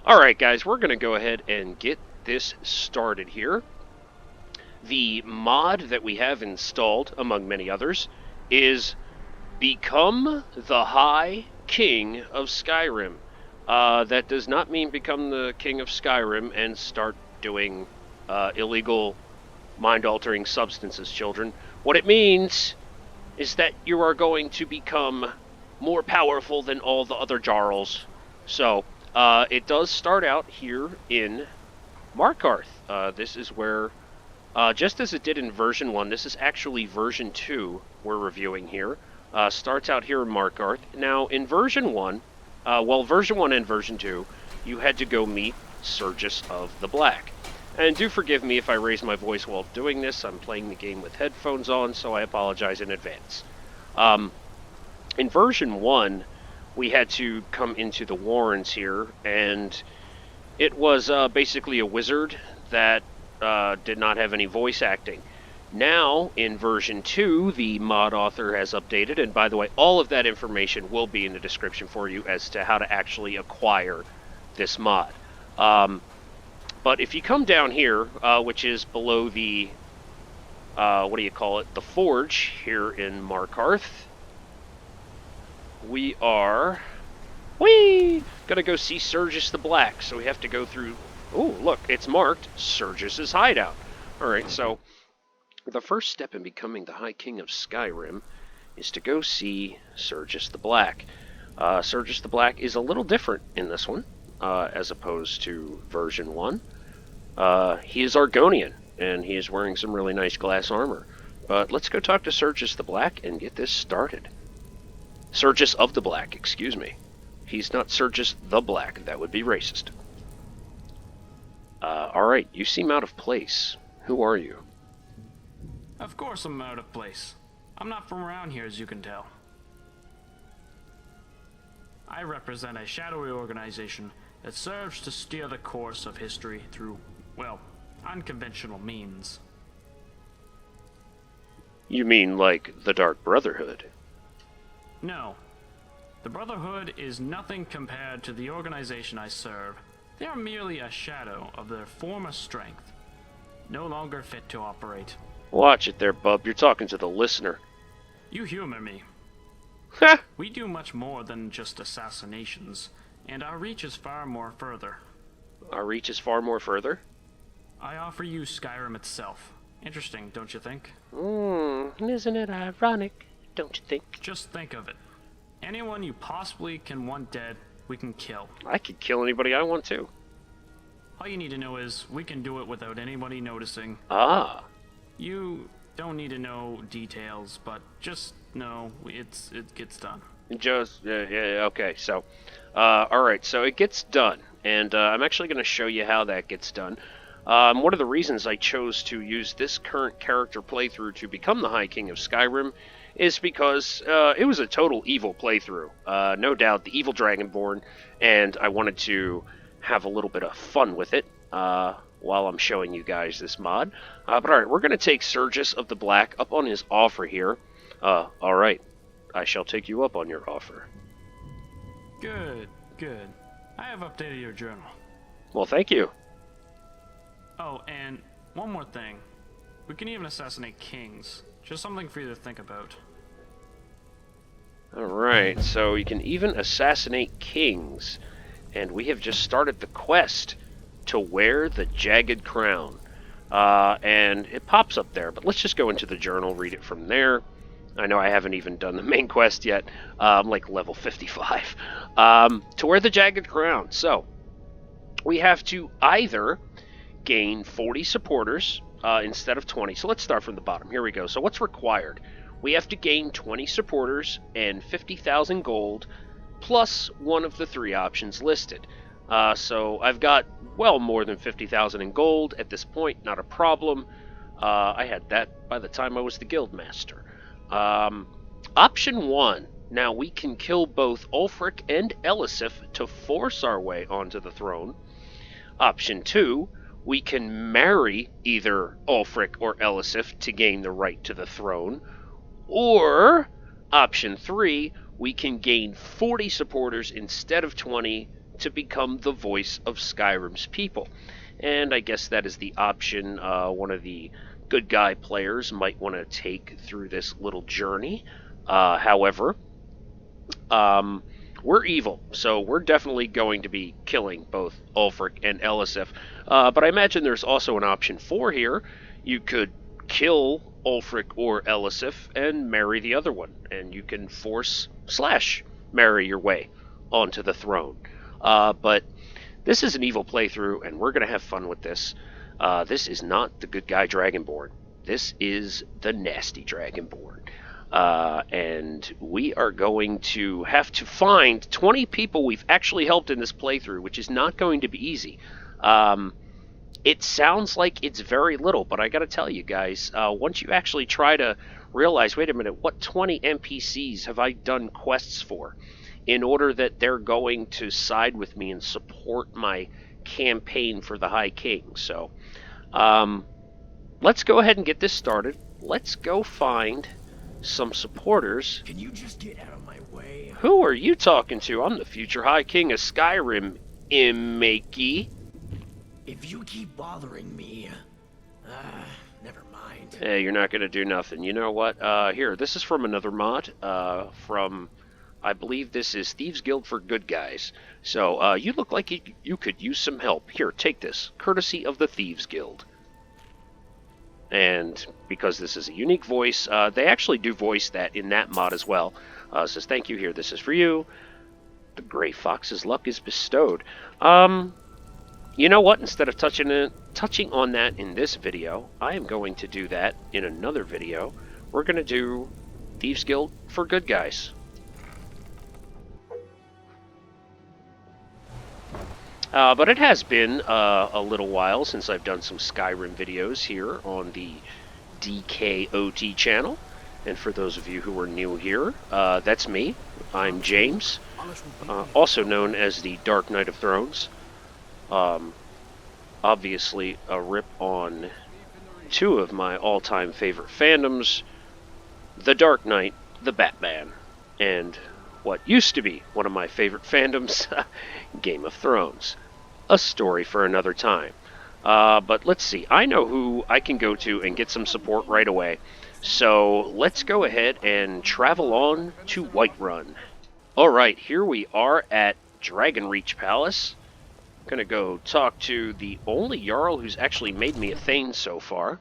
Alright guys, we're going to go ahead and get this started here. The mod that we have installed, among many others, is Become the High King of Skyrim. That does not mean become the King of Skyrim and start doing illegal mind-altering substances, children. What it means is that you are going to become more powerful than all the other Jarls. So, it does start out here in Markarth. This is where, just as it did in version 1, this is actually version 2 we're reviewing here. Starts out here in Markarth. Now, in version 1, version 1 and version 2, you had to go meet Sergius of the Black. And do forgive me if I raise my voice while doing this. I'm playing the game with headphones on, so I apologize in advance. In version 1, we had to come into the Warrens here, and it was basically a wizard that did not have any voice acting. Now, in version 2, the mod author has updated, and by the way, all of that information will be in the description for you as to how to actually acquire this mod. But if you come down here, which is below the, the forge here in Markarth, we are, gonna go see Sergius the Black, so we have to go through, oh, look, it's marked Sergius's hideout. Alright, so the first step in becoming the High King of Skyrim is to go see Sergius the Black. Sergius the Black is a little different in this one, as opposed to version 1. He is Argonian, and he is wearing some really nice glass armor. But let's go talk to Sergius the Black and get this started. Sergius of the Black, excuse me. He's not Sergius the Black, that would be racist. Alright, you seem out of place. Who are you? Of course I'm out of place. I'm not from around here, as you can tell. I represent a shadowy organization that serves to steer the course of history through, well, unconventional means. You mean like the Dark Brotherhood? No. The Brotherhood is nothing compared to the organization I serve. They are merely a shadow of their former strength, no longer fit to operate. Watch it there, bub. You're talking to the listener. You humor me. We do much more than just assassinations, and our reach is far more further. Our reach is far more further? I offer you Skyrim itself. Interesting, don't you think? Isn't it ironic, don't you think? Just think of it. Anyone you possibly can want dead, we can kill. I could kill anybody I want to. All you need to know is we can do it without anybody noticing. Ah. You don't need to know details, but just know it gets done. Okay, so, alright, so it gets done, and I'm actually going to show you how that gets done. One of the reasons I chose to use this current character playthrough to become the High King of Skyrim is because it was a total evil playthrough. No doubt, the evil Dragonborn, and I wanted to have a little bit of fun with it while I'm showing you guys this mod. But alright, we're going to take Sergius of the Black up on his offer here. Alright, I shall take you up on your offer. Good, good. I have updated your journal. Well, thank you. Oh, and one more thing. We can even assassinate kings. Just something for you to think about. Alright, so you can even assassinate kings. And we have just started the quest to wear the Jagged Crown. And it pops up there, but let's just go into the journal, read it from there. I know I haven't even done the main quest yet. I'm like level 55. To wear the Jagged Crown. So, we have to either gain 40 supporters instead of 20. So let's start from the bottom. Here we go. So what's required? We have to gain 20 supporters and 50,000 gold, plus one of the 3 options listed. So I've got well more than 50,000 in gold at this point, not a problem. I had that by the time I was the guild master. Option 1. Now we can kill both Ulfric and Elisif to force our way onto the throne. Option 2. We can marry either Ulfric or Elisif to gain the right to the throne. Or, option 3, we can gain 40 supporters instead of 20 to become the voice of Skyrim's people. And I guess that is the option one of the good guy players might want to take through this little journey. However, we're evil, so we're definitely going to be killing both Ulfric and Elisif. But I imagine there's also an option 4 here. You could kill Ulfric or Elisif and marry the other one, and you can force/marry your way onto the throne. But this is an evil playthrough, and we're going to have fun with this. This is not the good guy Dragonborn. This is the nasty Dragonborn. And we are going to have to find 20 people we've actually helped in this playthrough, which is not going to be easy. It sounds like it's very little, but I gotta tell you guys, once you actually try to realize, wait a minute, what 20 NPCs have I done quests for in order that they're going to side with me and support my campaign for the High King? So, let's go ahead and get this started. Let's go find some supporters. Can you just get out of my way? Who are you talking to? I'm the future High King of Skyrim, Imakey. If you keep bothering me, never mind. Hey, you're not gonna do nothing. You know what? Here, this is from another mod. I believe this is Thieves Guild for Good Guys. So, you look like you could use some help. Here, take this, courtesy of the Thieves Guild. And because this is a unique voice, they actually do voice that in that mod as well. It says, thank you, here, this is for you. The Grey Fox's luck is bestowed. You know what? Instead of touching on that in this video, I am going to do that in another video. We're going to do Thieves Guild for Good Guys. But it has been a little while since I've done some Skyrim videos here on the DKOT channel. And for those of you who are new here, that's me. I'm James, also known as the Dark Knight of Thrones. Obviously a rip on two of my all-time favorite fandoms, The Dark Knight, the Batman, and what used to be one of my favorite fandoms, Game of Thrones. A story for another time. But let's see, I know who I can go to and get some support right away. So let's go ahead and travel on to Whiterun. Alright, here we are at Dragonreach Palace. Gonna go talk to the only Jarl who's actually made me a Thane so far.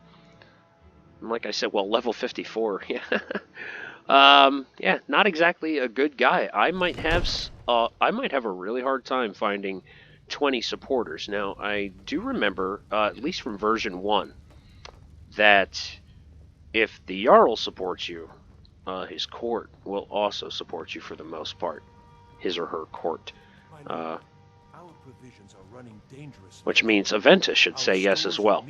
And like I said, well, level 54, yeah. Yeah, not exactly a good guy. I might have a really hard time finding 20 supporters. Now, I do remember, at least from version 1, that if the Jarl supports you, his court will also support you for the most part. His or her court. Which means Aventa should say yes as well.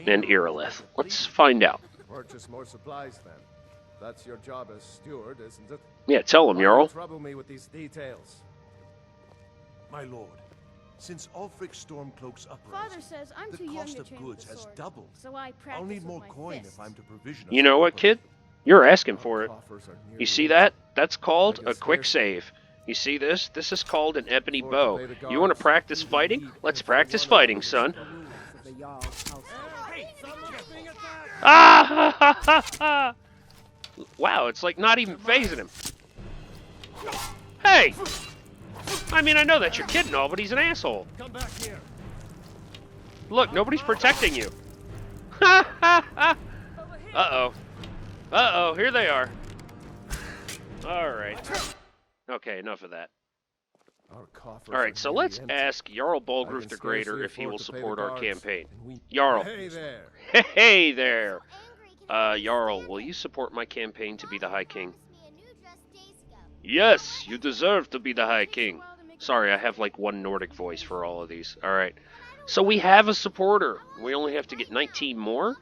And Irileth. Let's find out. Purchase more supplies then. That's your job as steward, isn't it? Yeah, tell him, Jarl. Trouble me with these details. My lord, since Ulfric Stormcloak's uprising, Father says I'm the too young cost to of train goods with the has sword, doubled. so I practice I'll need with more my coin fists. if I'm to provision. You know what, kid? You're asking for it. Coffers are nearly You see empty. that? That's called I a guess quick there's- save. You see this? This is called an ebony Afford bow. to pay the You want to guards. practice fighting? Let's practice fighting, son. Ah ha ha ha ha! Wow, it's like not even phasing him. Hey! I mean, I know that you're kidding all, but he's an asshole. Come back here. Look, nobody's protecting you. Ha ha ha! Uh-oh. Uh-oh, here they are. Alright. Okay, enough of that. Our coffers Alright, are so nearly let's empty. ask Jarl I Bolgruf can the Greater scarcely if he afford will to pay support the our guards, campaign. and we- Jarl. Hey there. Hey there! Jarl, will you support my campaign to be the High King? Yes, you deserve to be the High King. Sorry, I have like one Nordic voice for all of these. Alright. So we have a supporter. We only have to get 19 more.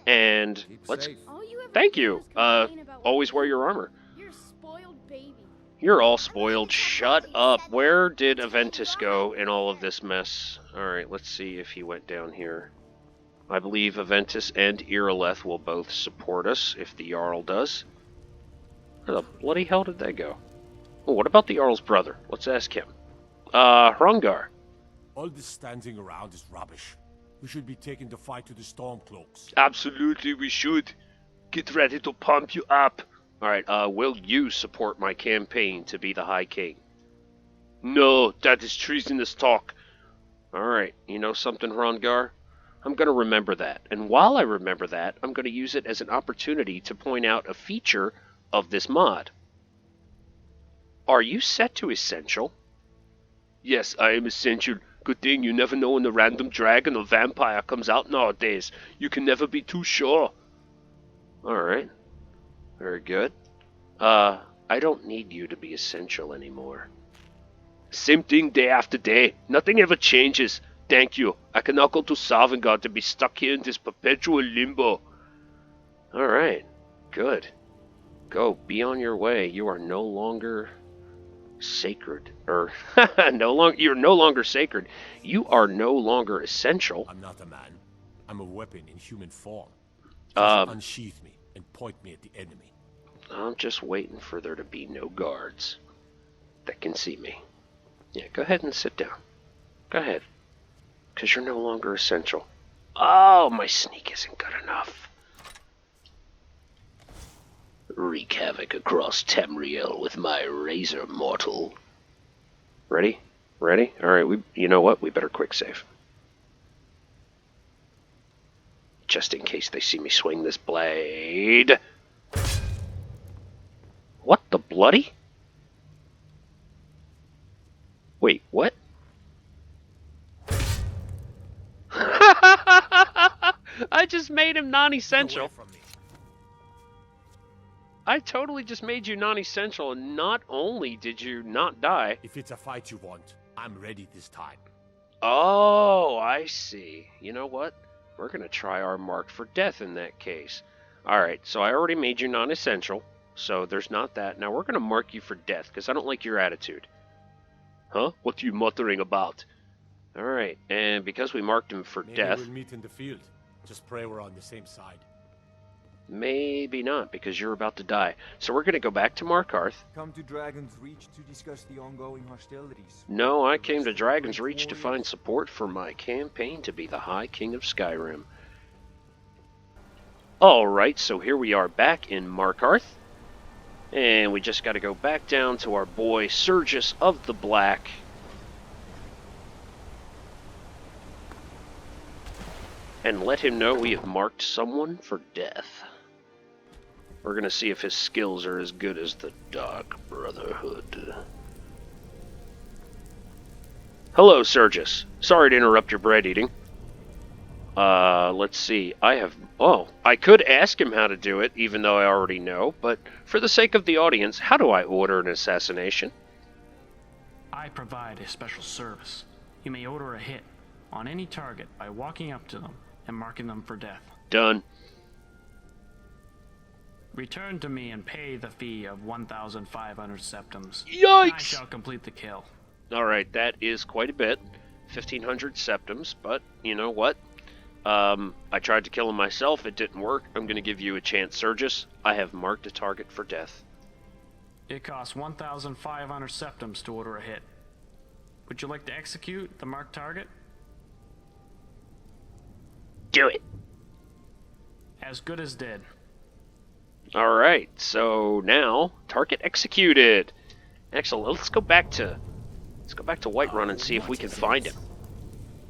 And Keep let's... safe. All you ever Thank do you. is complain about Always what wear you your do. armor. You're a spoiled baby. You're all spoiled. Shut up. Where did Aventus go in all of this mess? Alright, let's see if he went down here. I believe Aventus and Irileth will both support us if the Jarl does. Where the bloody hell did they go? Oh, what about the Jarl's brother? Let's ask him. Hrongar. All this standing around is rubbish. We should be taking the fight to the Stormcloaks. Absolutely, we should. Get ready to pump you up. Alright, will you support my campaign to be the High King? No, that is treasonous talk. Alright, you know something, Hrongar? I'm going to remember that. And while I remember that, I'm going to use it as an opportunity to point out a feature of this mod. Are you set to Essential? Yes, I am Essential. Good thing you never know when a random dragon or vampire comes out nowadays. You can never be too sure. Alright. Very good. I don't need you to be Essential anymore. Same thing day after day. Nothing ever changes. Thank you. I can now go to Sovngarde to be stuck here in this perpetual limbo. Alright. Good. Go. Be on your way. You are no longer sacred. Or, you're no longer sacred. You are no longer essential. I'm not a man. I'm a weapon in human form. Just unsheath me and point me at the enemy. I'm just waiting for there to be no guards that can see me. Yeah, go ahead and sit down. Go ahead. Because you're no longer essential. Oh, my sneak isn't good enough. Wreak havoc across Tamriel with my razor, mortal. Ready? Ready? Alright, you know what? We better quick save. Just in case they see me swing this blade. What the bloody? Wait, what? I just made him non-essential. Away from me. I totally just made you non-essential, and not only did you not die... If it's a fight you want, I'm ready this time. Oh, I see. You know what? We're going to try our mark for death in that case. Alright, so I already made you non-essential, so there's not that. Now we're going to mark you for death, because I don't like your attitude. Huh? What are you muttering about? Alright, and because we marked him for Maybe death... we'll meet in the field. Just pray we're on the same side. Maybe not, because you're about to die. So we're going to go back to Markarth. Come to Dragon's Reach to discuss the ongoing hostilities. No, I came to Dragon's Reach to find support for my campaign to be the High King of Skyrim. Alright, so here we are back in Markarth. And we just got to go back down to our boy Sergius of the Black. And let him know we have marked someone for death. We're going to see if his skills are as good as the Dark Brotherhood. Hello, Sergius. Sorry to interrupt your bread eating. Let's see. I could ask him how to do it, even though I already know, but for the sake of the audience, how do I order an assassination? I provide a special service. You may order a hit on any target by walking up to them and marking them for death. Done. Return to me and pay the fee of 1,500 septums. Yikes! I shall complete the kill. Alright, that is quite a bit. 1,500 septums, but you know what? I tried to kill him myself, it didn't work. I'm going to give you a chance, Sergius. I have marked a target for death. It costs 1,500 septums to order a hit. Would you like to execute the marked target? Do it! As good as dead. Alright, so now, target executed. Excellent, let's go back to Whiterun and see if we can find him.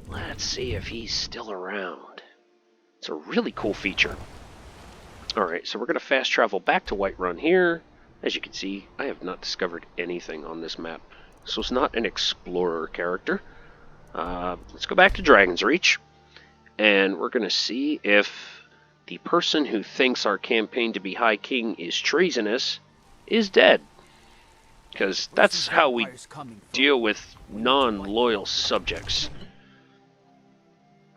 Let's see if he's still around. It's a really cool feature. Alright, so we're going to fast travel back to Whiterun here. As you can see, I have not discovered anything on this map. So it's not an explorer character. Let's go back to Dragon's Reach. And we're going to see if the person who thinks our campaign to be High King is treasonous is dead. Because that's how we deal with non-loyal subjects.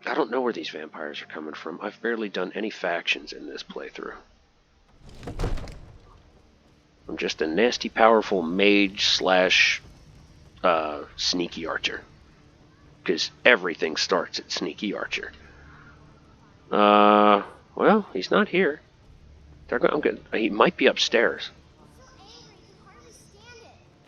I don't know where these vampires are coming from. I've barely done any factions in this playthrough. I'm just a nasty, powerful mage slash sneaky archer. Because everything starts at sneaky archer. Well, he's not here. He might be upstairs.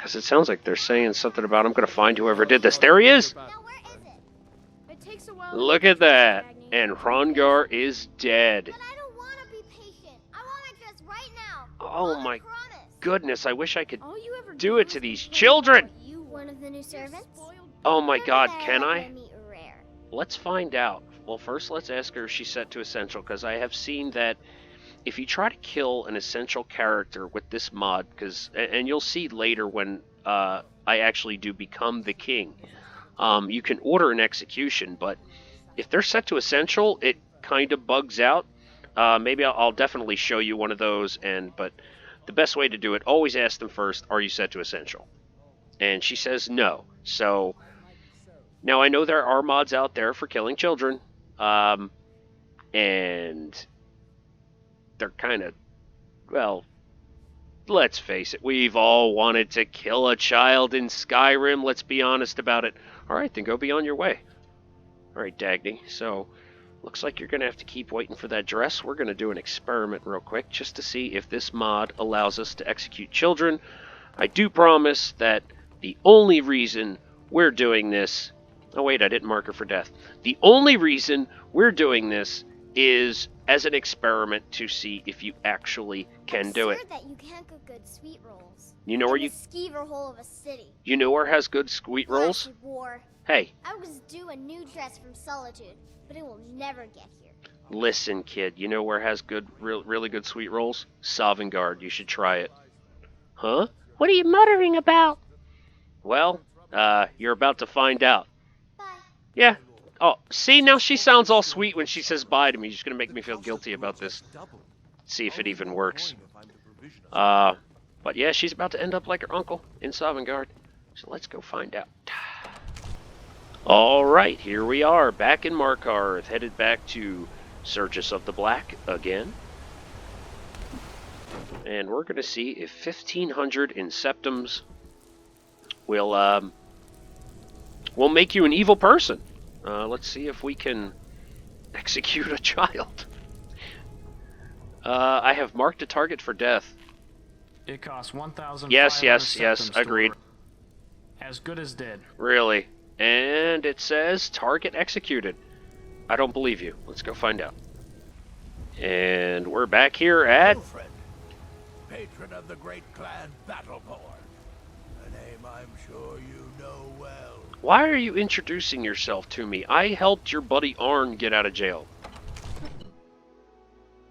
Because it sounds like they're saying something about I'm going to find whoever did this. There he is! Now where is it? It takes a while. to Look get at dressed, that! Agni. And Hrongar is dead. But I don't want to be patient. I want my dress right now. Oh Mom, I my promise. goodness, I wish I could All you ever do it is to these complain children! about what you one of the new servants? Oh my god, Remember that can I? let me rare. Let's find out. Well, first let's ask her if she's set to Essential, because I have seen that if you try to kill an Essential character with this mod, and you'll see later when I actually do become the king, you can order an execution, but if they're set to Essential, it kind of bugs out. Maybe I'll definitely show you one of those, but the best way to do it, always ask them first, are you set to Essential? And she says no. So, now I know there are mods out there for killing children, and they're kind of, well, let's face it, we've all wanted to kill a child in Skyrim, let's be honest about it. Alright, then go be on your way. Alright, Dagny, so looks like you're going to have to keep waiting for that dress. We're going to do an experiment real quick just to see if this mod allows us to execute children. I do promise that the only reason we're doing this... Oh wait, I didn't mark her for death. The only reason we're doing this is as an experiment to see if you actually can do it. Absurd that you can't cook good sweet rolls. You know where you... In the skeever hole of a city. You know where has good sweet rolls? Flashy war. Hey, I was due a new dress from Solitude, but it will never get here. listen, kid. You know where has good, really good sweet rolls? Sovngarde. You should try it. Huh? What are you muttering about? Well, you're about to find out. Bye. Yeah. Oh, see, now she sounds all sweet when she says bye to me. She's gonna make me feel guilty about this. See if it even works. But yeah, she's about to end up like her uncle in Sovngarde. So let's go find out. Alright, here we are, back in Markarth, headed back to Surges of the Black again. And we're gonna see if 1500 in Septums will make you an evil person. Let's see if we can execute a child. I have marked a target for death. It costs 1,000. Yes, agreed. As good as dead. Really? And it says target executed. I don't believe you. Let's go find out. And we're back here at... Ulfric, patron of the great clan Battleborn. A name I'm sure you know well. Why are you introducing yourself to me? I helped your buddy Arn get out of jail.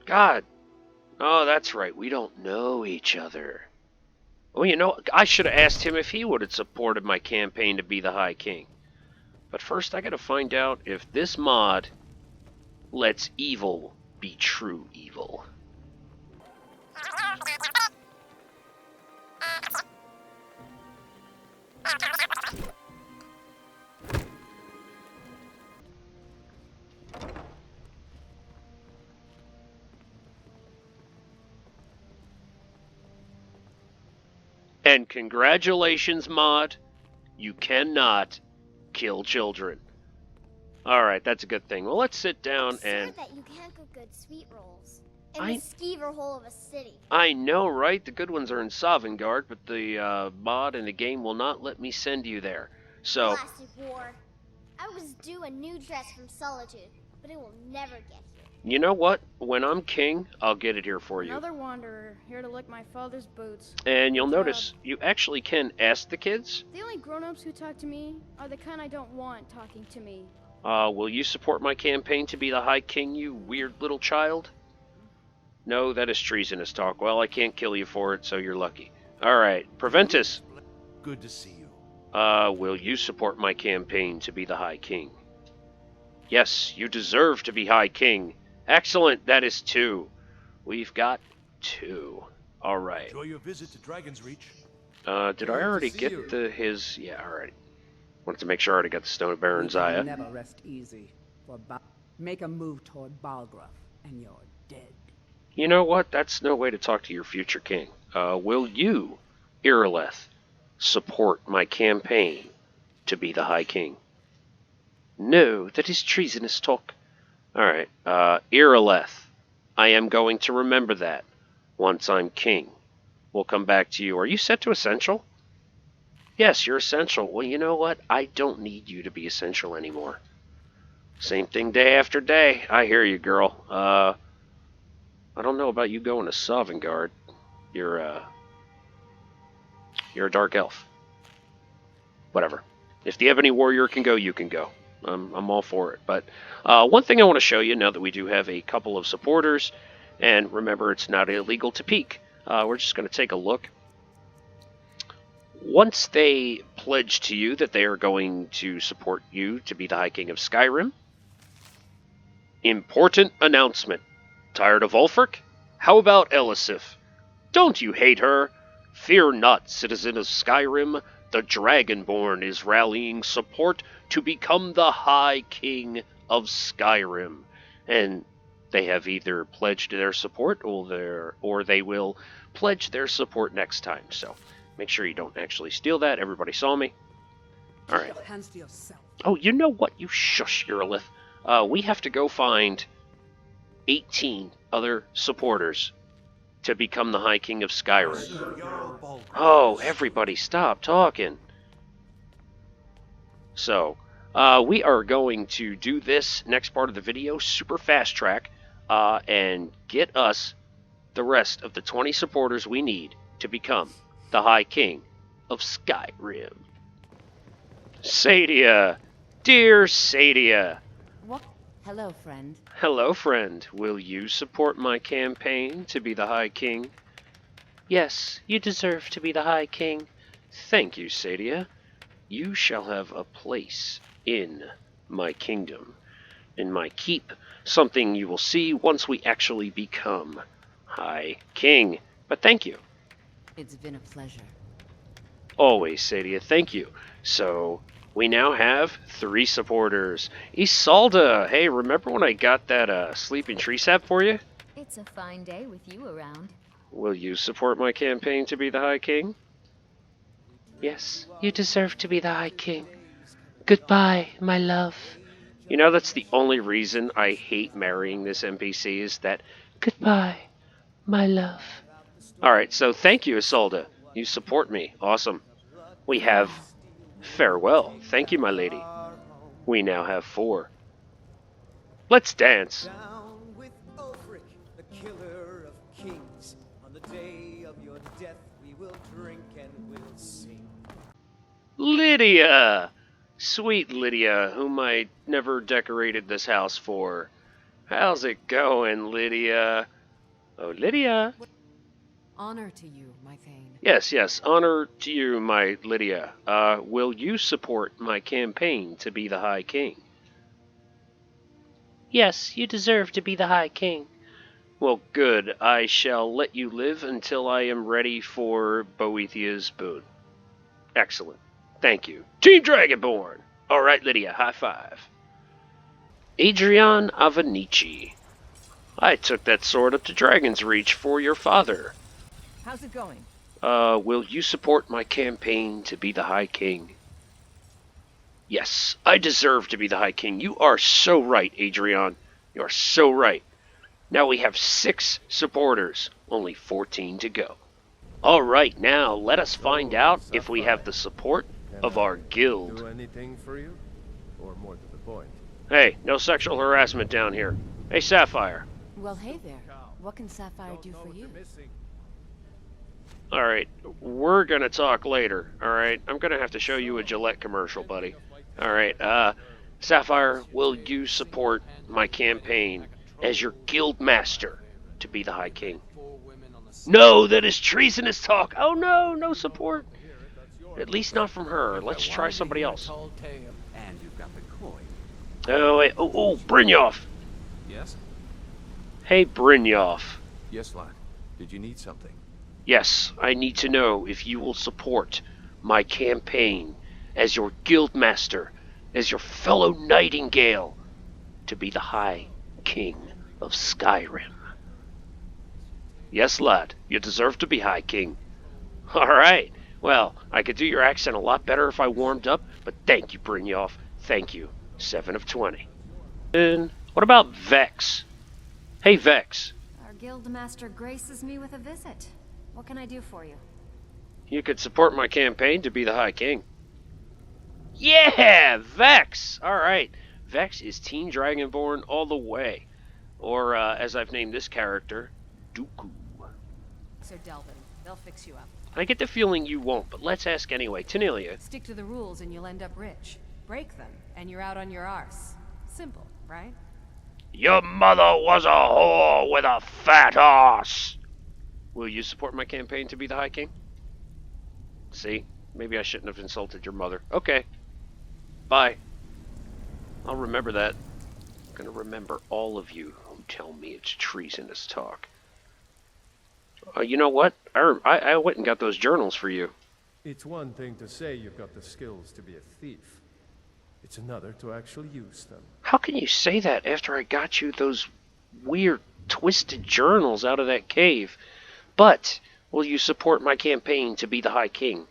God. Oh, that's right. We don't know each other. Well, you know, I should have asked him if he would have supported my campaign to be the High King. But first, I gotta find out if this mod lets evil be true evil. And congratulations, mod. You cannot kill children. Alright, that's a good thing. Well, let's sit down and... Absurd that you can't cook good sweet rolls. In I- the skeever hole of a city. I know, right? The good ones are in Sovngarde, but the mod in the game will not let me send you there. So, Blasted war. I was due a new dress from Solitude, but it will never get here. you know what? When I'm king, I'll get it here for you. Another wanderer, here to lick my father's boots. And you'll Good notice, job. you actually can ask the kids, The only grown-ups who talk to me are the kind I don't want talking to me. will you support my campaign to be the High King, you weird little child? No, that is treasonous talk. Well, I can't kill you for it, so you're lucky. Alright, Preventus, Good to see you. will you support my campaign to be the High King? Yes, you deserve to be High King. Excellent, that is 2. We've got 2. Alright. Enjoy your visit to Dragon's Reach. Did I Good to already see get you. his... Yeah, alright. Wanted to make sure I already got the Stone of Baron You Zaya. never rest easy. For make a move toward Balgruff, and you're dead. You know what? That's no way to talk to your future king. Will you, Irileth, support my campaign to be the High King? No, that is treasonous talk. Alright, Irileth, I am going to remember that once I'm king. We'll come back to you. Are you set to Essential? Yes, you're essential. Well, you know what? I don't need you to be essential anymore. Same thing day after day. I hear you, girl. I don't know about you going to Sovngarde. You're a dark elf. Whatever. If the Ebony Warrior can go, you can go. I'm all for it. But one thing I want to show you now that we do have a couple of supporters, and remember, it's not illegal to peek. We're just going to take a look. Once they pledge to you that they are going to support you to be the High King of Skyrim, important announcement. Tired of Ulfric? How about Elisif? Don't you hate her? Fear not, citizen of Skyrim. The Dragonborn is rallying support to become the High King of Skyrim. And they have either pledged their support or they will pledge their support next time. So make sure you don't actually steal that. Everybody saw me. All right. Hands to yourself. Oh, you know what? You shush, Erilith. We have to go find 18 other supporters to become the High King of Skyrim. Oh, everybody stop talking. So, we are going to do this next part of the video, super fast track, and get us the rest of the 20 supporters we need to become the High King of Skyrim. Sadia! Dear Sadia! What? Hello, friend. Hello, friend. Will you support my campaign to be the High King? Yes, you deserve to be the High King. Thank you, Sadia. You shall have a place in my kingdom, in my keep, something you will see once we actually become High King. But thank you. It's been a pleasure. Always, Sadia, thank you. So, we now have 3 supporters. Isolde, hey, remember when I got that sleeping tree sap for you? It's a fine day with you around. Will you support my campaign to be the High King? Yes, you deserve to be the High King. Goodbye, my love. You know, that's the only reason I hate marrying this NPC is that, goodbye, my love. Alright, so thank you, Isolde. You support me. Awesome. We have farewell. Thank you, my lady. We now have 4. Let's dance. Down with Ulfric, the killer of kings. On the day of your death, we will drink and we'll sing. Lydia! Sweet Lydia, whom I never decorated this house for. How's it going, Lydia? Oh, Lydia. Honor to you, my Thane. Yes, yes, honor to you, my Lydia. Will you support my campaign to be the High King? Yes, you deserve to be the High King. Well, good. I shall let you live until I am ready for Boethiah's boon. Excellent. Thank you. Team Dragonborn! Alright, Lydia, high five. Adrian Avenici. I took that sword up to Dragon's Reach for your father. How's it going? Will you support my campaign to be the High King? Yes, I deserve to be the High King. You are so right, Adrian. You are so right. Now we have 6 supporters, only 14 to go. Alright, now let us find out if we have the support of our guild. Do anything for you? Or more to the point? Hey, no sexual harassment down here. Hey, Sapphire. Well, hey there. What can Sapphire do for you? Alright, we're gonna talk later, alright? I'm gonna have to show you a Gillette commercial, buddy. Alright, Sapphire, will you support my campaign as your guild master to be the High King? No, that is treasonous talk! Oh no, no support! At least not from her. Let's try somebody else. And you've got the coin. Oh, wait. Oh, Brynjolf! Yes? Hey, Brynjolf. Yes, lad. Did you need something? Yes, I need to know if you will support my campaign as your guild master, as your fellow nightingale, to be the High King of Skyrim. Yes, lad, you deserve to be High King. Alright, well, I could do your accent a lot better if I warmed up, but thank you, Brynjolf. Thank you. 7 of 20. And what about Vex? Hey, Vex. Our guild master graces me with a visit. What can I do for you? You could support my campaign to be the High King. Yeah, Vex! Alright, Vex is Teen Dragonborn all the way. Or, as I've named this character, Dooku. Sir Delvin, they'll fix you up. I get the feeling you won't, but let's ask anyway. Tanelia. Stick to the rules and you'll end up rich. Break them, and you're out on your arse. Simple, right? Your mother was a whore with a fat ass. Will you support my campaign to be the High King? See? Maybe I shouldn't have insulted your mother. Okay. Bye. I'll remember that. I'm gonna remember all of you who tell me it's treasonous talk. You know what? I went and got those journals for you. It's one thing to say you've got the skills to be a thief. It's another to actually use them. How can you say that after I got you those weird, twisted journals out of that cave? But, will you support my campaign to be the High King?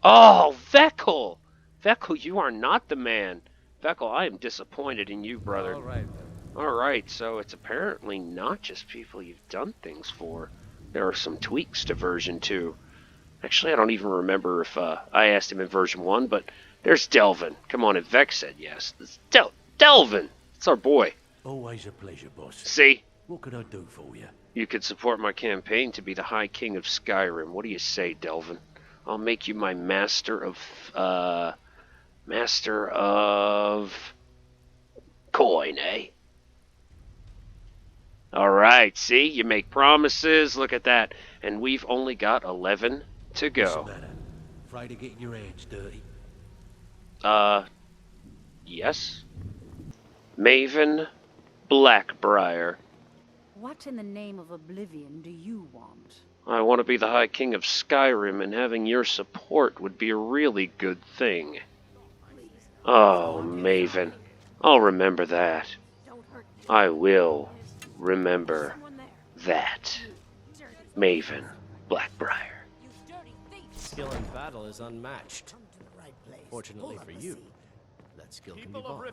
Oh, Vekkel! Vekkel, you are not the man. Vekkel, I am disappointed in you, brother. All right, then. Alright, so it's apparently not just people you've done things for. There are some tweaks to version 2. Actually, I don't even remember if I asked him in version 1, but there's Delvin. Come on, if Vex said yes. It's Delvin! It's our boy. Always a pleasure, boss. See? What could I do for you? You could support my campaign to be the High King of Skyrim. What do you say, Delvin? I'll make you my master of coin, eh? Alright, see? You make promises, look at that. And we've only got 11 to go. What's the matter? Afraid of getting your hands dirty? Yes? Maven black-briar. What in the name of oblivion do you want? I want to be the High King of Skyrim, and having your support would be a really good thing. Oh, Maven. I'll remember that. I will remember that. Maven black-briar. Skill in battle is unmatched. Fortunately for you, that skill can be bought.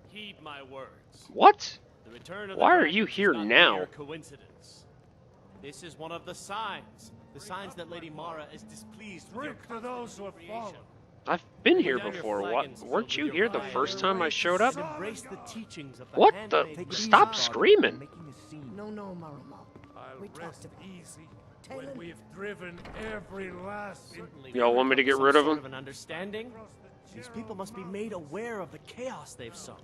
Heed my words. What? The return of Why the are you dragons here is not now? mere coincidence. This is one of the signs that Lady Mara is displeased with your Drink to those who have fallen. I've been Put here down your before. flag What? and seal Weren't with you your here the fire. first time I showed up? Embrace the teachings of the What the? handmaiden. Stop screaming! No, Maruma. We talked about easy when we've driven every last. Y'all want me to get Some rid of sort him? an understanding? These people must be made aware of the chaos they've sown.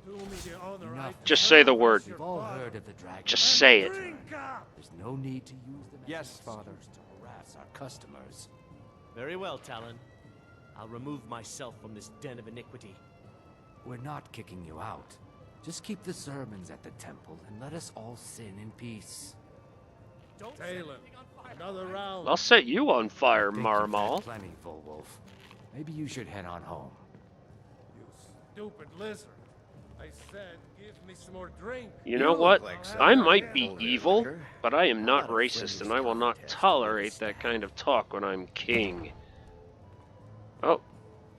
Just say the word. We've all heard of the dragon. Just say it. There's no need to use them as Yes, Father. to harass our customers. Very well, Talon. I'll remove myself from this den of iniquity. We're not kicking you out. Just keep the sermons at the temple and let us all sin in peace. Talon, another round. I'll set you on fire, Think you've had Marmal. Plenty, Full Wolf. Maybe you should head on home. You stupid lizard. I said, give me some more drink. You know what? I might be evil, but I am not racist, and I will not tolerate that kind of talk when I'm king. Oh,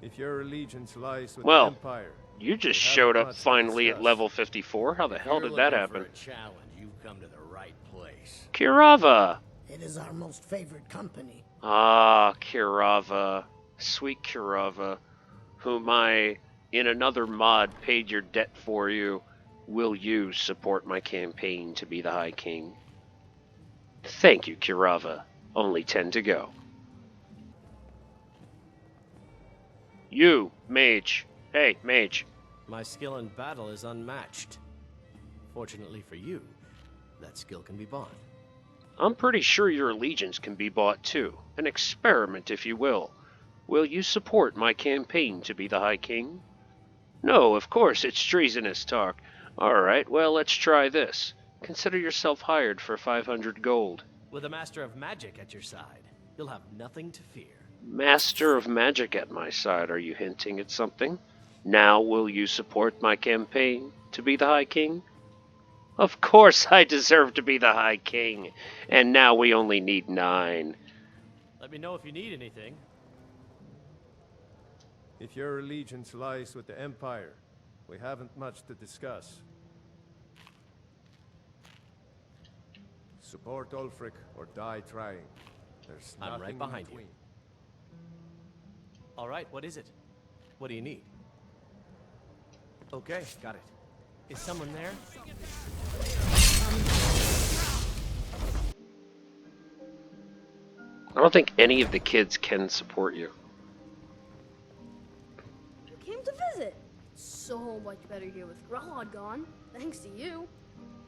If your allegiance lies with Well, the Empire, you just we showed haven't up much to finally at discuss. level 54. How the hell did that happen? Challenge, you've come to the right place. Kirava! it is our most favored company. Ah, Kirava. Sweet Kirava, whom I, in another mod, paid your debt for you. Will you support my campaign to be the High King? Thank you, Kirava. Only 10 to go. You, mage. Hey, mage. My skill in battle is unmatched. Fortunately for you, that skill can be bought. I'm pretty sure your allegiance can be bought too. An experiment, if you will. Will you support my campaign to be the High King? No, of course, it's treasonous talk. Alright, well, let's try this. Consider yourself hired for 500 gold. With a master of magic at your side, you'll have nothing to fear. Master of magic at my side, are you hinting at something? Now will you support my campaign to be the High King? Of course I deserve to be the High King, and now we only need 9. Let me know if you need anything. If your allegiance lies with the Empire, we haven't much to discuss. Support Ulfric or die trying. There's I'm nothing right in behind you. between. All right, what is it? What do you need? Okay, got it. Is someone there? I don't think any of the kids can support you. You came to visit. So much better here with Grahad gone, thanks to you.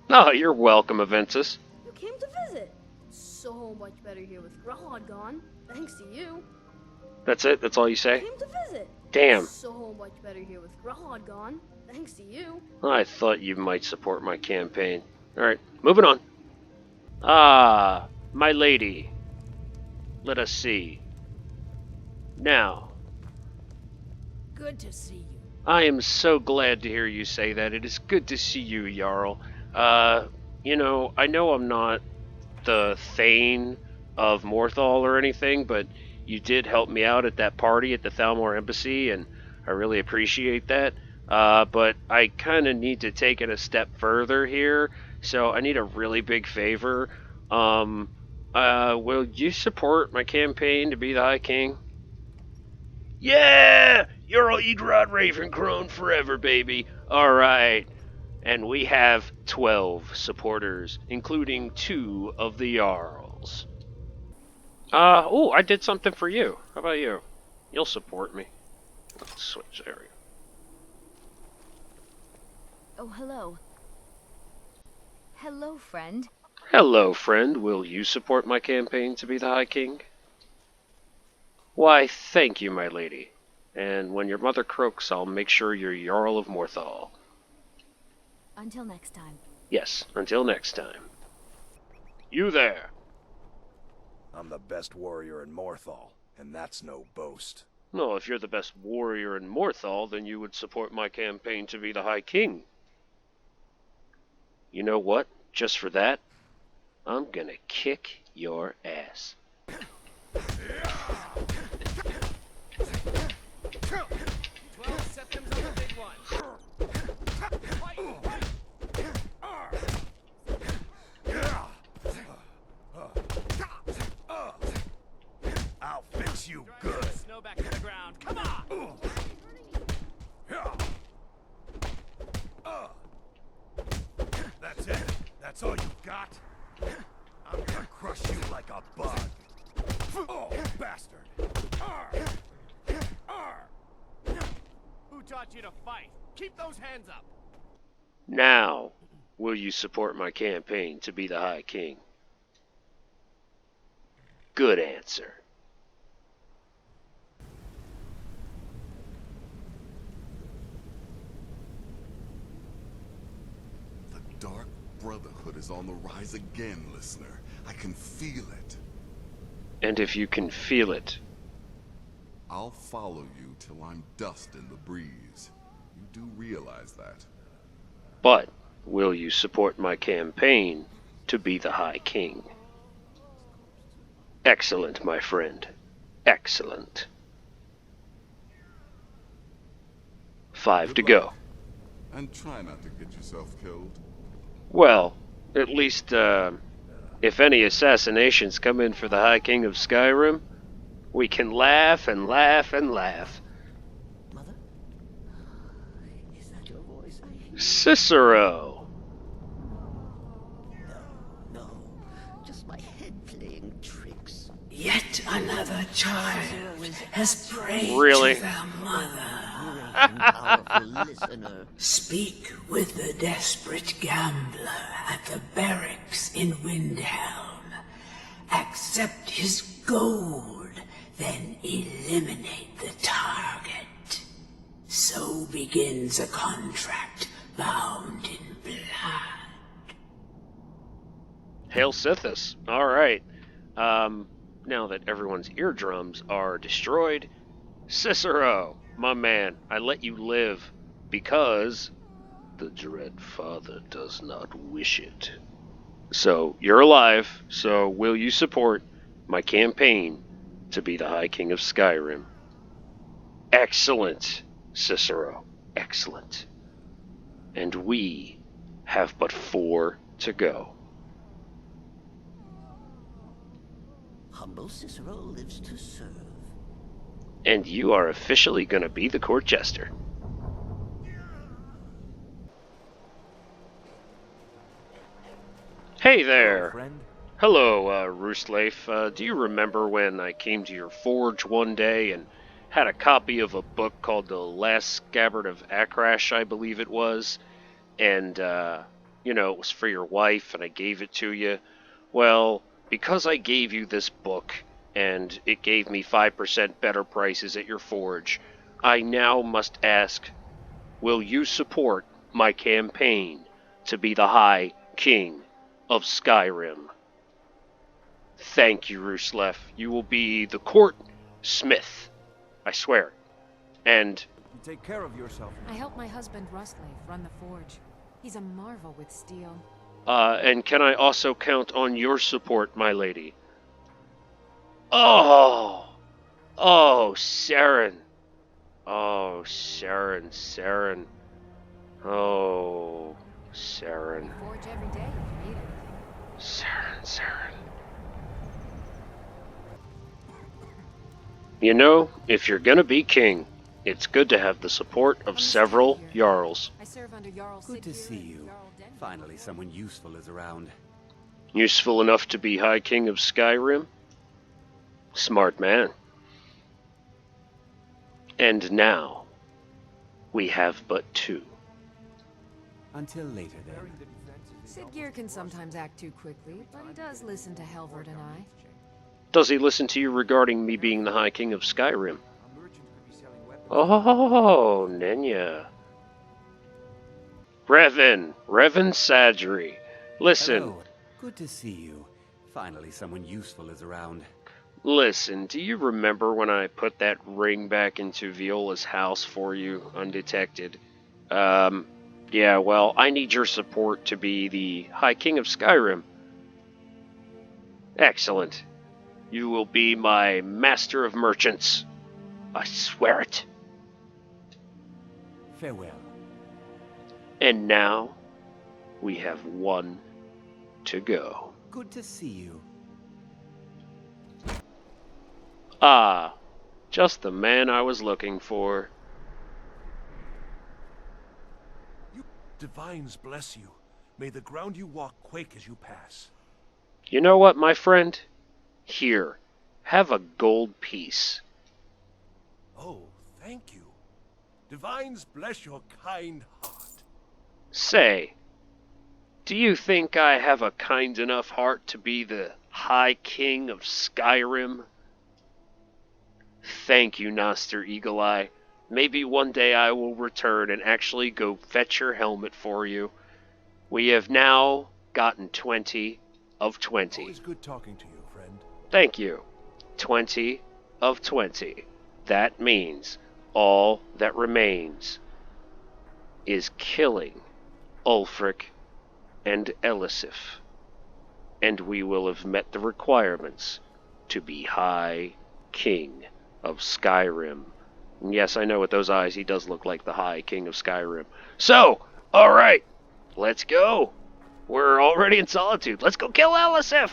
Oh, you're welcome, Aventus. You came to visit. So much better here with Grahad gone, thanks to you. That's it? That's all you say? You came to visit. Damn. So much better here with Grahad gone, thanks to you. I thought you might support my campaign. Alright, moving on. Ah, my lady. Let us see. Now, Good to see you. I am so glad to hear you say that. It is good to see you, Jarl. You know I'm not the Thane of Morthal or anything, but you did help me out at that party at the Thalmor Embassy, and I really appreciate that. But I kind of need to take it a step further here, so I need a really big favor. Will you support my campaign to be the High King? Yeah! Jarl Eadrod Ravencrone forever, baby. Alright. And we have 12 supporters, including 2 of the Jarls. Oh, I did something for you. How about you? You'll support me. Let's switch area. Oh, hello. Hello, friend. Hello, friend. Will you support my campaign to be the High King? Why, thank you, my lady. And when your mother croaks, I'll make sure you're Jarl of Morthal. Until next time. Yes, until next time. You there. I'm the best warrior in Morthal, and that's no boast. No, if you're the best warrior in Morthal, then you would support my campaign to be the High King. You know what? Just for that, I'm gonna kick your ass. 12 septums on the big one. I'll fix you good. Snow back to the ground. Come on. That's it. That's all you got. I'm gonna crush you like a bug. Oh, bastard. Who taught you to fight? Keep those hands up. Now, will you support my campaign to be the High King? Good answer. The Dark Brotherhood is on the rise again, listener. I can feel it. And if you can feel it, I'll follow you till I'm dust in the breeze. You do realize that. but will you support my campaign to be the High King? Excellent, my friend. Excellent. 5 to go. And try not to get yourself killed. Well, at least, if any assassinations come in for the High King of Skyrim, we can laugh and laugh and laugh. Mother? Is that your voice? Cicero! No. Just my head playing tricks. Yet another child has prayed Really? to their mother. Powerful listener. Speak with the desperate gambler at the barracks in Windhelm. Accept his gold, then eliminate the target. So begins a contract bound in blood. Hail Sithis. Alright. Now that everyone's eardrums are destroyed, Cicero, my man, I let you live because the Dread Father does not wish it. So, you're alive, so will you support my campaign to be the High King of Skyrim? Excellent, Cicero. Excellent. And we have but 4 to go. humble Cicero lives to serve. And you are officially gonna be the court jester. Hey there! Hello, Roostleif. Do you remember when I came to your forge one day and had a copy of a book called The Last Scabbard of Akrash, I believe it was? And, you know, it was for your wife, and I gave it to you. Well, because I gave you this book, and it gave me 5% better prices at your forge, I now must ask, will you support my campaign to be the High King of Skyrim? Thank you, Roostleif. You will be the court smith. I swear. And take care of yourself. I help my husband Rustleif run the forge. He's a marvel with steel. And can I also count on your support, my lady? Oh, Saren. Oh, Saren. Oh, Saren. Forge every day if you need it. Saren. You know, if you're gonna be king, it's good to have the support of several Jarls. I serve under Jarl Good to see you. Finally, someone useful is around. Useful enough to be High King of Skyrim? Smart man. And now, we have but two. Until later, then. Siggeir can sometimes act too quickly, but he does listen to Helvard and I. Does he listen to you regarding me being the High King of Skyrim? Oh, Nenya. Revan Sadri. Listen. Hello. Good to see you. Finally, someone useful is around. Listen, do you remember when I put that ring back into Viola's house for you, undetected? Yeah, well, I need your support to be the High King of Skyrim. Excellent. You will be my master of merchants. I swear it. Farewell. And now, we have one to go. Good to see you. Ah, just the man I was looking for. Divines bless you. May the ground you walk quake as you pass. You know what, my friend? Here, have a gold piece. Oh, thank you. Divines bless your kind heart. Say, do you think I have a kind enough heart to be the High King of Skyrim? Thank you, Noster Eagle-Eye. Maybe one day I will return and actually go fetch your helmet for you. We have now gotten 20 of 20. Always good talking to you, friend. Thank you. 20 of 20. That means all that remains is killing Ulfric and Elisif, and we will have met the requirements to be High King of Skyrim. And yes, I know with those eyes he does look like the High King of Skyrim. So, alright, let's go. We're already in Solitude. Let's go kill Elisif!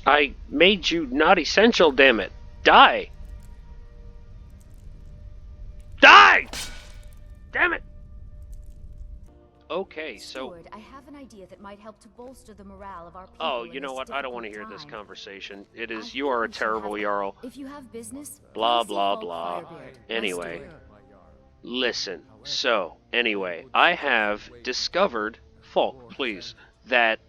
I made you not essential, damn it. Die! Die! Damn it! Okay, so... Steward, I have an idea that might help to bolster the morale of our people. Oh, you know what? I don't want to hear this conversation. It is, you are a terrible Jarl. If you have business... Blah, blah, blah. Anyway. Listen. So, anyway, I have discovered, Falk, please, that,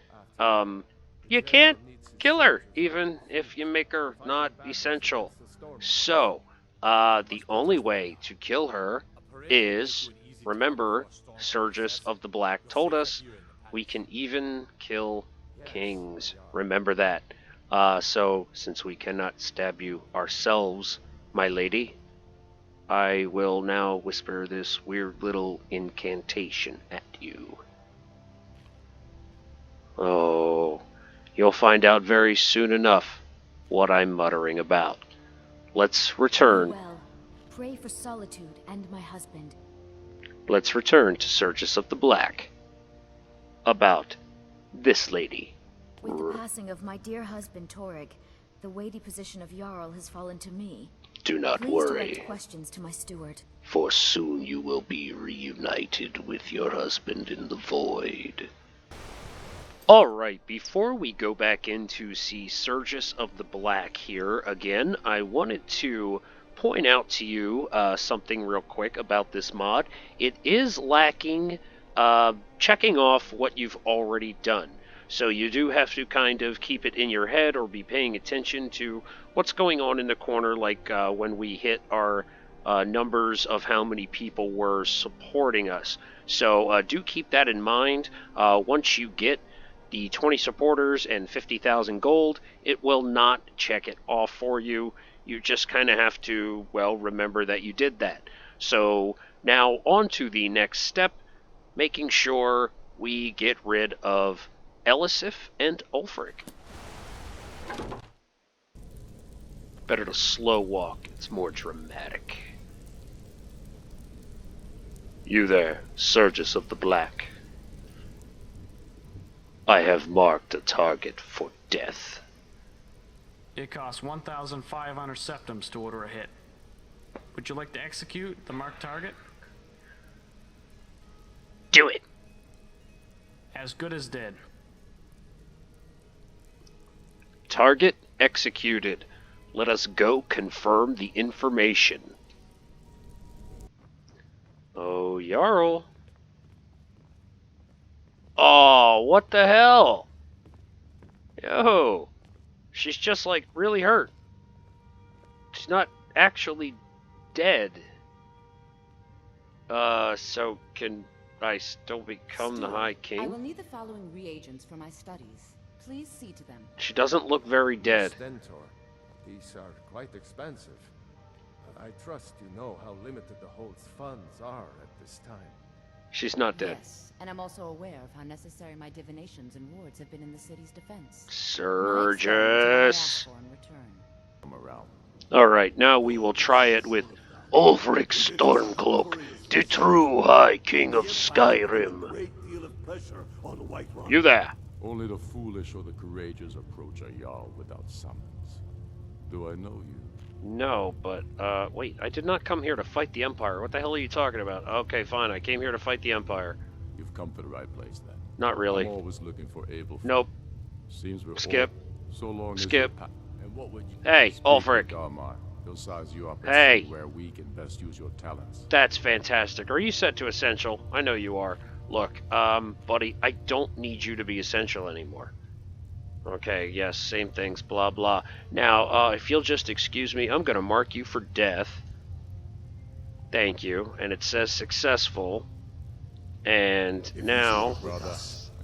you can't kill her, even if you make her not essential. So, the only way to kill her is, remember, Sergius of the Black told us, we can even kill kings. Remember that. So, since we cannot stab you ourselves, my lady, I will now whisper this weird little incantation at you. Oh, you'll find out very soon enough what I'm muttering about. Let's return. Well, pray for Solitude and my husband. Let's return to Sergius of the Black. About this lady. With the passing of my dear husband Torrig, the weighty position of Jarl has fallen to me. Do not Please worry, direct questions to my steward. for soon you will be reunited with your husband in the void. Alright, before we go back in to see Sergius of the Black here again, I wanted to point out to you something real quick about this mod. It is lacking checking off what you've already done. So you do have to kind of keep it in your head or be paying attention to what's going on in the corner, like when we hit our numbers of how many people were supporting us. So do keep that in mind. Once you get the 20 supporters and 50,000 gold, it will not check it off for you. You just kind of have to, well, remember that you did that. So now on to the next step, making sure we get rid of Elisif and Ulfric. Better to slow walk, it's more dramatic. You there, Sergius of the Black. I have marked a target for death. It costs 1,500 septums to order a hit. Would you like to execute the marked target? Do it! As good as dead. Target executed. Let us go confirm the information. Oh, Jarl. Oh, what the hell? Yo. She's just like really hurt. She's not actually dead. So can I still become the High King? I will need the following reagents for my studies. Please see to them. She doesn't look very dead. Stentor. These are quite expensive. I trust you know how limited the Hold's funds are at this time. She's not dead. Yes, and I'm also aware of how necessary my divinations and wards have been in the city's defense. Sergius. Come around. Alright, now we will try it with Ulfric Stormcloak, the true High King of Skyrim. You there? Only the foolish or the courageous approach a Jarl without summons. Do I know you? No, but, wait, I did not come here to fight the Empire. What the hell are you talking about? Okay, fine, I came here to fight the Empire. You've come to the right place then. Not really. I'm always looking for able. Nope. Seems we're Skip. All, so long Skip. As and what would you hey, Ulfric. He'll size you up and hey. see where we can best use your talents. That's fantastic. Are you set to Essential? I know you are. Look, buddy, I don't need you to be Essential anymore. Okay, yes, same things, blah, blah. Now, if you'll just excuse me, I'm going to mark you for death. Thank you. And it says successful. And now,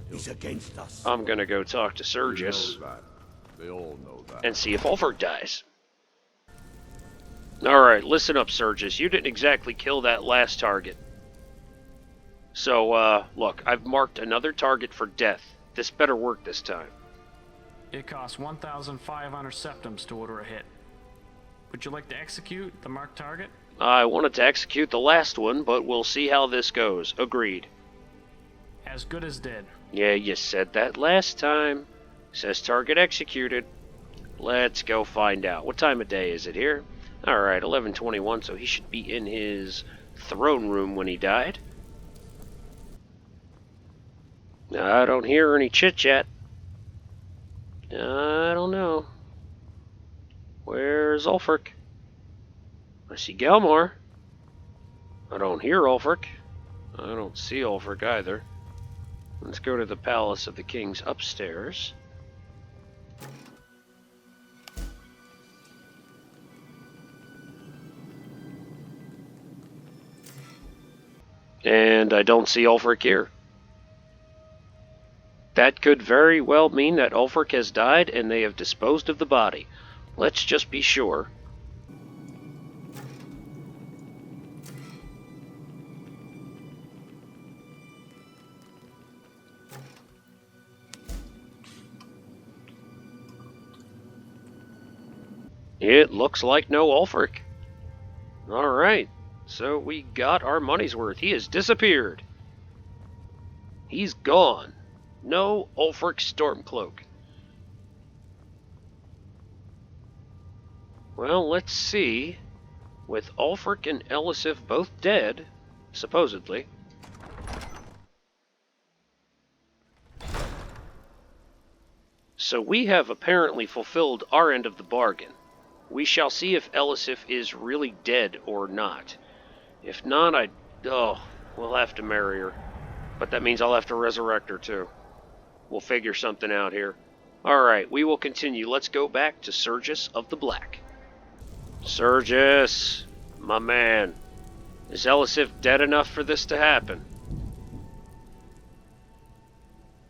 he's against us. I'm going to go talk to Sergius. They all know that. And see if Ulfric dies. Alright, listen up, Sergius. You didn't exactly kill that last target. So, look, I've marked another target for death. This better work this time. It costs 1,500 septums to order a hit. Would you like to execute the marked target? I wanted to execute the last one, but we'll see how this goes. Agreed. As good as dead. Yeah, you said that last time. Says target executed. Let's go find out. What time of day is it here? Alright, 11:21, so he should be in his throne room when he died. I don't hear any chit-chat. I don't know. Where's Ulfric? I see Galmar. I don't hear Ulfric. I don't see Ulfric either. Let's go to the Palace of the Kings upstairs. And I don't see Ulfric here. That could very well mean that Ulfric has died and they have disposed of the body. Let's just be sure. It looks like no Ulfric. Alright, so we got our money's worth. He has disappeared. He's gone. No Ulfric Stormcloak. Well, let's see. With Ulfric and Elisif both dead, supposedly. So we have apparently fulfilled our end of the bargain. We shall see if Elisif is really dead or not. If not, we'll have to marry her. But that means I'll have to resurrect her too. We'll figure something out here. Alright, we will continue. Let's go back to Sergius of the Black. Sergius, my man. Is Elisif dead enough for this to happen?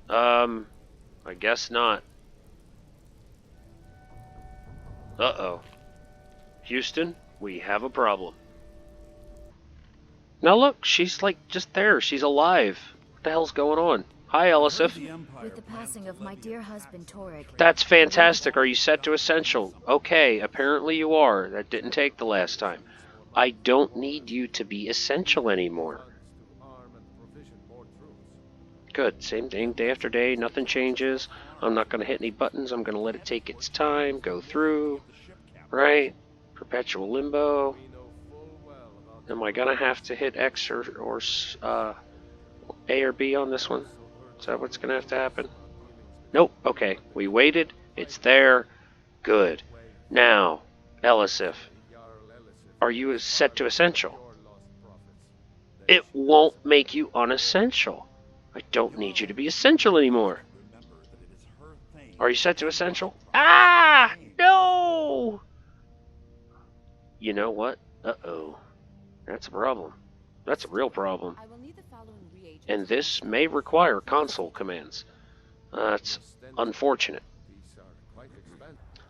I guess not. Uh-oh. Houston, we have a problem. Now look, she's like just there. She's alive. What the hell's going on? Hi, Elisif. With the passing of my dear husband, Torek. That's fantastic. Are you set to Essential? Okay, apparently you are. That didn't take the last time. I don't need you to be Essential anymore. Good. Same thing day after day. Nothing changes. I'm not going to hit any buttons. I'm going to let it take its time. Go through. Right? Perpetual limbo. Am I going to have to hit X or A or B on this one? Is that what's going to have to happen? Nope. Okay. We waited. It's there. Good. Now, Elisif. Are you set to Essential? It won't make you unessential. I don't need you to be Essential anymore. Are you set to Essential? Ah! No! You know what? Uh-oh. That's a problem. That's a real problem. And this may require console commands. That's unfortunate.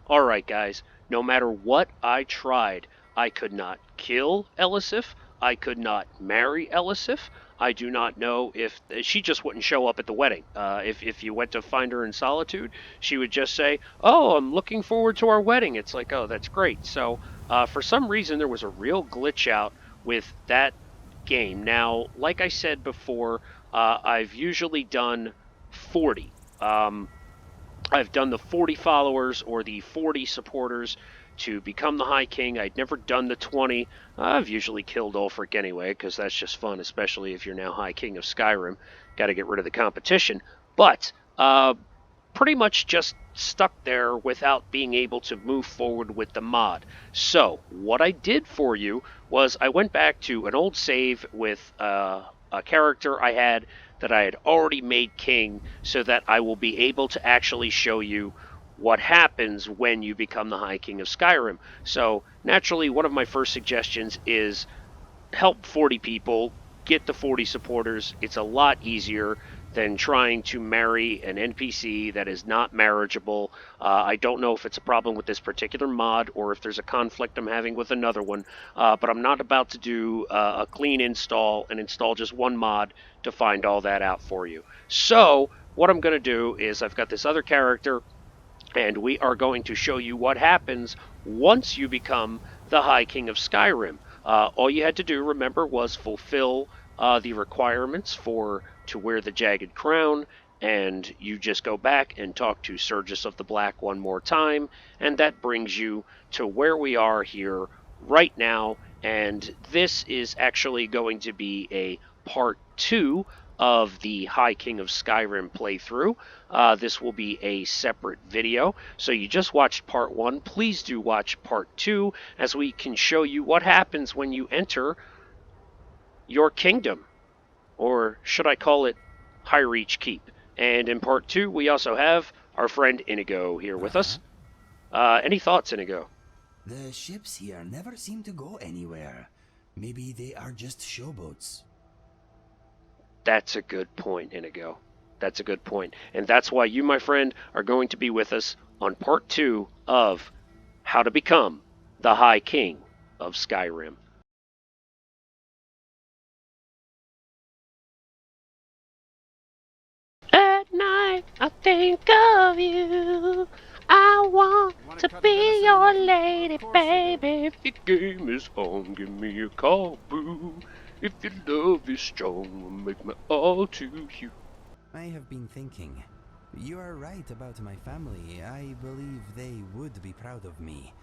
Alright, guys. No matter what I tried, I could not kill Elisif. I could not marry Elisif. I do not know if... She just wouldn't show up at the wedding. If you went to find her in Solitude, she would just say, "Oh, I'm looking forward to our wedding." It's like, oh, that's great. So, for some reason, there was a real glitch out with that game. Now, like I said before, I've usually done 40. I've done the 40 followers or the 40 supporters to become the High King. I'd never done the 20. I've usually killed Ulfric anyway, because that's just fun, especially if you're now High King of Skyrim. Got to get rid of the competition. But pretty much just stuck there without being able to move forward with the mod. So what I did for you was I went back to an old save with a character I had that I had already made king, so that I will be able to actually show you what happens when you become the High King of Skyrim. So naturally, one of my first suggestions is help 40 people, get the 40 supporters. It's a lot easier than trying to marry an NPC that is not marriageable. I don't know if it's a problem with this particular mod or if there's a conflict I'm having with another one, but I'm not about to do a clean install and install just one mod to find all that out for you. So what I'm going to do is I've got this other character, and we are going to show you what happens once you become the High King of Skyrim. All you had to do, remember, was fulfill the requirements to wear the Jagged Crown, and you just go back and talk to Sergius of the Black one more time, and that brings you to where we are here right now. And this is actually going to be a part 2 of the High King of Skyrim playthrough. This will be a separate video. So you just watched part 1. Please do watch part 2, as we can show you what happens when you enter your kingdom. Or should I call it High Reach Keep. And in part 2, we also have our friend Inigo here with us. Any thoughts, Inigo? The ships here never seem to go anywhere. Maybe they are just showboats. That's a good point, Inigo. That's a good point. And that's why you, my friend, are going to be with us on part 2 of How to Become the High King of Skyrim. At night, I think of you. I want to be your lady, baby. If your game is on, give me a call, boo. If your love is strong, I'll make my all to you. I have been thinking. You are right about my family. I believe they would be proud of me.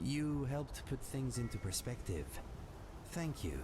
You helped put things into perspective. Thank you.